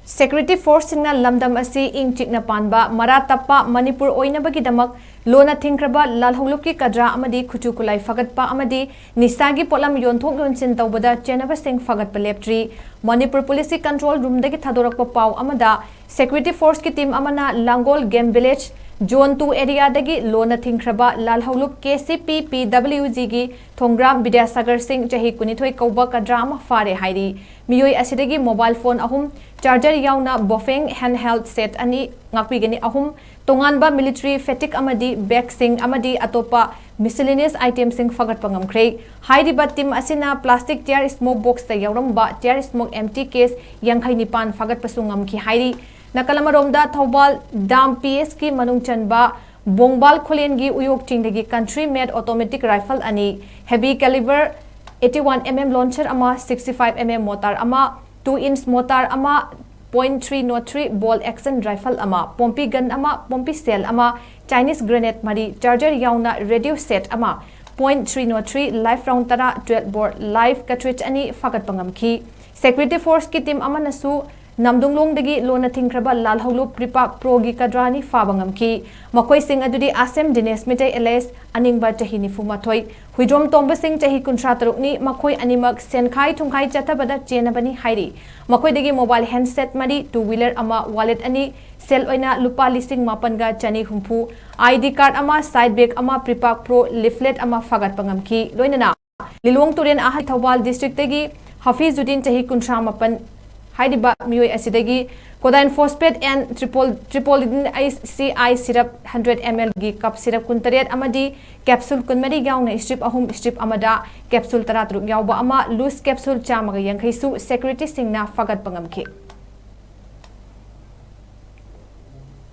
Security Force Singna LAMDAM asi ing CHIKNA PANBA Mara TAPPA MANIPUR OIHANNABAGIDAMAK Lona Thingkhraba Lalhoulup ki Cadre Amadi Khutsu Khutlai PHAGATPA Amadi NISA gi POTLAM YONTHOK YONSIN TOUBADA CHENNABASIng PHAGATPA LEPTRI Manipur Police Control Room dagi thadorakpa pau amada Security Force ki team amana Langol Game Village Zone 2 area dagi Lona Thingkhraba Lalhoulup KCP PWG gi Thonggram Vidyasagar Singh Chahi Kunithoi Kauba Cadre ama fare hairi Miyoi asidagi mobile phone ahum charger yauna buffing handheld set ani ngakpigani ahum tonganba military fatigue amadi bag sing amadi atopa miscellaneous items sing phagatpa ngamkhre hairiba team asina plastic tear smoke box ta yauramba tear smoke empty case yankhai nipan phagatpa sungam ki hairi nakalamaromda thobal dam PS ki manung chanba bongbal kholengi uyok tingdagi country made automatic rifle ani heavy caliber 81mm launcher ama 65mm mortar ama 2-inch mortar ama .303 ball action rifle ama pompi gun ama pompi cell ama Chinese grenade mari charger yauna radio set ama .303 live round tara 12 bore live cartridge ani fagat pangamki security force ki team ama nasu namdunglong dagi Lona Thingkhraba Lalhoulup Pripak Progi Kadrani Fabangamki Makoi Singh adudi Asem Dinesh Mitay LS Aningba Chahi Nifumathoi Huidrom Tomba Singh Chahi Kuntratarukni Makoi Animak Senkhai Thungkhai Chatabada Chenabani Hairi Makoi dagi mobile handset mari two-wheeler ama wallet ani sel oina lupa listing mapanga chani humpu ID card ama side bag ama Pripak Pro leaflet ama fagat pangamki loinana Lilong Turen Ahai Thawal district dagi Hafizuddin Chahi Kuntramapan Haidiba Miyoi asidagi Codaine phosphate and tripolidine ICI syrup 100 ml gi cup syrup kuntaret amadi capsule kunmari yauna strip ahum strip amada capsule taratruk yawba ama loose capsule chamaga yankhaisu security singna fagat pangamki